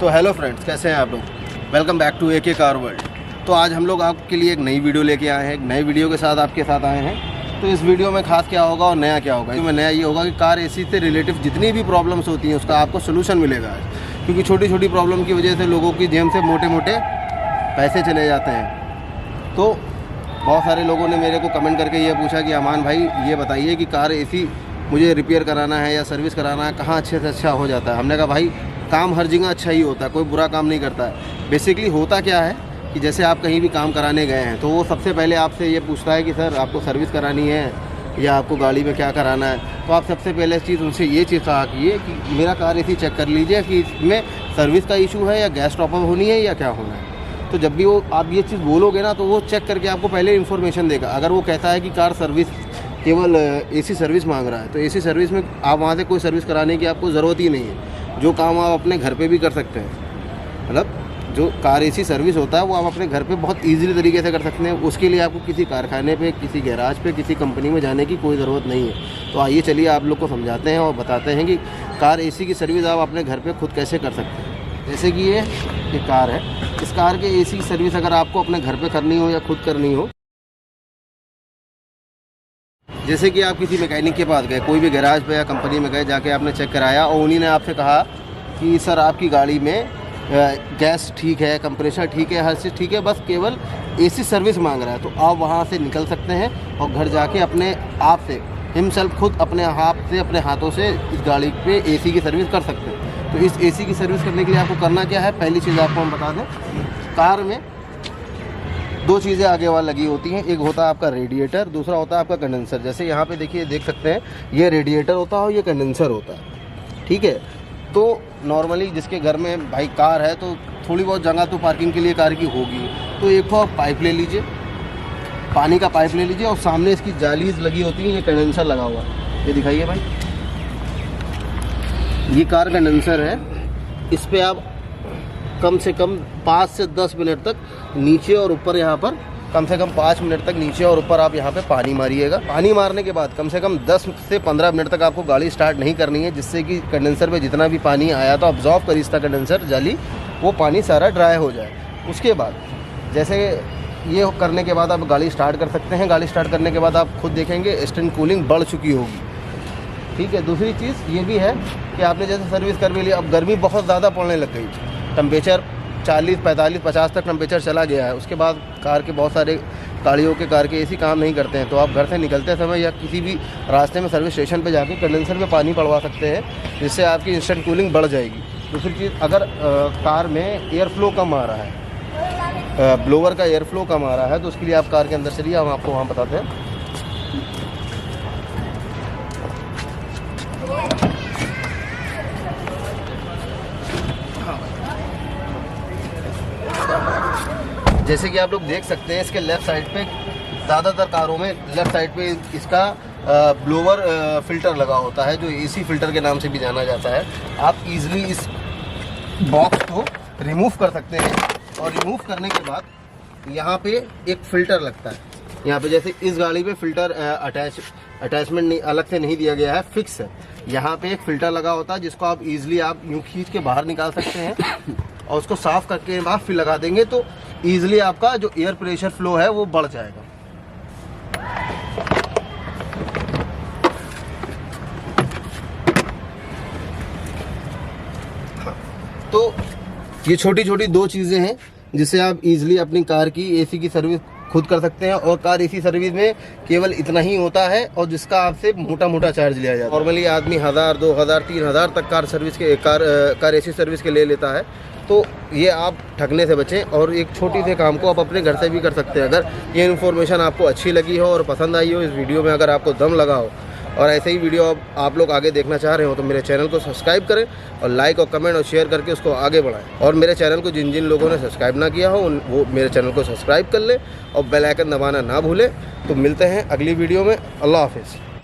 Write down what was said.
तो hello friends, कैसे हैं आप लोग। Welcome back to AK car world. तो आज हम लोग आपके लिए एक नई वीडियो लेके आए हैं, एक नई वीडियो के साथ आपके साथ आए हैं। तो इस वीडियो में खास क्या होगा और नया क्या होगा, इसमें नया ये होगा कि कार AC से रिलेटिव जितनी भी प्रॉब्लम्स होती हैं उसका आपको सोल्यूशन मिलेगा। क्योंकि छोटी छोटी प्रॉब्लम की वजह से लोगों की जेब से मोटे मोटे पैसे चले जाते हैं। तो बहुत सारे लोगों ने मेरे को कमेंट करके ये पूछा कि अमान भाई ये बताइए कि कार AC मुझे रिपेयर कराना है या सर्विस कराना है, कहाँ अच्छे से अच्छा हो जाता है। हमने कहा भाई काम हर जगह अच्छा ही होता है, कोई बुरा काम नहीं करता है। बेसिकली होता क्या है कि जैसे आप कहीं भी काम कराने गए हैं तो वो सबसे पहले आपसे ये पूछता है कि सर आपको सर्विस करानी है या आपको गाड़ी में क्या कराना है। तो आप सबसे पहले चीज़ उनसे ये चीज़ कहा कीजिए कि मेरा कार AC चेक कर लीजिए कि इसमें सर्विस का इशू है या गैस टॉपअप होनी है या क्या होना है। तो जब भी वो आप ये चीज़ बोलोगे ना तो वो चेक करके आपको पहले इन्फॉर्मेशन देगा। अगर वो कहता है कि कार सर्विस केवल AC सर्विस मांग रहा है तो AC सर्विस में आप वहाँ से कोई सर्विस कराने की आपको ज़रूरत ही नहीं है। जो काम आप अपने घर पे भी कर सकते हैं, मतलब जो कार AC सर्विस होता है वो आप अपने घर पे बहुत ईजीली तरीके से कर सकते हैं। उसके लिए आपको किसी कारखाने पे, किसी गैराज पे, किसी कंपनी में जाने की कोई ज़रूरत नहीं है। तो आइए चलिए आप लोग को समझाते हैं और बताते हैं कि कार AC की सर्विस आप अपने घर पर खुद कैसे कर सकते हैं। जैसे कि ये कार है, इस कार के AC की सर्विस अगर आपको अपने घर पर करनी हो या खुद करनी हो, जैसे कि आप किसी मैकेनिक के पास गए, कोई भी गैराज पे या कंपनी में गए, जाके आपने चेक कराया और उन्हीं ने आपसे कहा कि सर आपकी गाड़ी में गैस ठीक है, कंप्रेसर ठीक है, हर चीज़ ठीक है, बस केवल AC सर्विस मांग रहा है। तो आप वहाँ से निकल सकते हैं और घर जाके अपने आप से हिमसेल्फ खुद अपने हाथ से, अपने हाथों से इस गाड़ी पे AC की सर्विस कर सकते हैं। तो इस AC की सर्विस करने के लिए आपको करना क्या है, पहली चीज़ आपको हम बता दें, कार में दो चीज़ें आगे वाल लगी होती हैं। एक होता है आपका रेडिएटर, दूसरा होता है आपका कंडेंसर। जैसे यहाँ पे देखिए, देख सकते हैं ये रेडिएटर होता है और ये कंडेंसर होता है, ठीक है। तो नॉर्मली जिसके घर में भाई कार है तो थोड़ी बहुत जगह तो पार्किंग के लिए कार की होगी, तो एक तो आप पाइप ले लीजिए, पानी का पाइप ले लीजिए और सामने इसकी जालीज लगी होती है, ये कंडेंसर लगा हुआ है, ये दिखाइए भाई, ये कार कंडेंसर है। इस पर आप कम से कम 5 से 10 मिनट तक नीचे और ऊपर, यहाँ पर कम से कम 5 मिनट तक नीचे और ऊपर आप यहाँ पे पानी मारिएगा। पानी मारने के बाद कम से कम 10 से 15 मिनट तक आपको गाड़ी स्टार्ट नहीं करनी है, जिससे कि कंडेंसर पे जितना भी पानी आया तो ऑब्जॉर्व करी इसका कंडेंसर जाली, वो पानी सारा ड्राई हो जाए। उसके बाद जैसे ये करने के बाद आप गाड़ी स्टार्ट कर सकते हैं। गाड़ी स्टार्ट करने के बाद आप खुद देखेंगे इंस्टेंट कूलिंग बढ़ चुकी होगी, ठीक है। दूसरी चीज़ ये भी है कि आपने जैसे सर्विस कर भी लिया, अब गर्मी बहुत ज़्यादा पड़ने लग गई, टेम्परेचर 40, 45, 50 तक टेम्परेचर चला गया है। उसके बाद कार के बहुत सारे गाड़ियों के कार के AC काम नहीं करते हैं, तो आप घर से निकलते समय या किसी भी रास्ते में सर्विस स्टेशन पे जाके कंडेंसर में पानी पड़वा सकते हैं, जिससे आपकी इंस्टेंट कूलिंग बढ़ जाएगी। दूसरी चीज़, अगर कार में एयर फ्लो कम आ रहा है, ब्लोअर का एयर फ्लो कम आ रहा है, तो उसके लिए आप कार के अंदर चलिए, हम आपको वहाँ बताते हैं। जैसे कि आप लोग देख सकते हैं, इसके लेफ़्ट साइड पे, ज़्यादातर कारों में लेफ़्ट साइड पे इसका ब्लोअर फ़िल्टर लगा होता है, जो AC फ़िल्टर के नाम से भी जाना जाता है। आप इजीली इस बॉक्स को रिमूव कर सकते हैं और रिमूव करने के बाद यहाँ पे एक फ़िल्टर लगता है। यहाँ पे जैसे इस गाड़ी पे फ़िल्टर अटैचमेंट नहीं, अलग से नहीं दिया गया है, फिक्स है। यहाँ पे एक फ़िल्टर लगा होता है जिसको आप इजीली आप यूँ खींच के बाहर निकाल सकते हैं और उसको साफ़ करके बाद फिर लगा देंगे तो ईजिली आपका जो एयर प्रेशर फ्लो है वो बढ़ जाएगा। तो ये छोटी छोटी दो चीज़ें हैं जिससे आप इजीली अपनी कार की AC की सर्विस खुद कर सकते हैं। और कार AC सर्विस में केवल इतना ही होता है और जिसका आपसे मोटा मोटा चार्ज लिया जाता है। नॉर्मली आदमी 1000, 2000, 3000 तक कार सर्विस के कार AC सर्विस के ले लेता है। तो ये आप ठगने से बचें और एक छोटी से काम को आप अपने घर से भी कर सकते हैं। अगर ये इन्फॉर्मेशन आपको अच्छी लगी हो और पसंद आई हो, इस वीडियो में अगर आपको दम लगा हो और ऐसे ही वीडियो आप लोग आगे देखना चाह रहे हो, तो मेरे चैनल को सब्सक्राइब करें और लाइक और कमेंट और शेयर करके उसको आगे बढ़ाएं। और मेरे चैनल को जिन जिन लोगों ने सब्सक्राइब ना किया हो वो मेरे चैनल को सब्सक्राइब कर लें और बेल आइकन दबाना ना भूलें। तो मिलते हैं अगली वीडियो में। अल्लाह हाफिज़।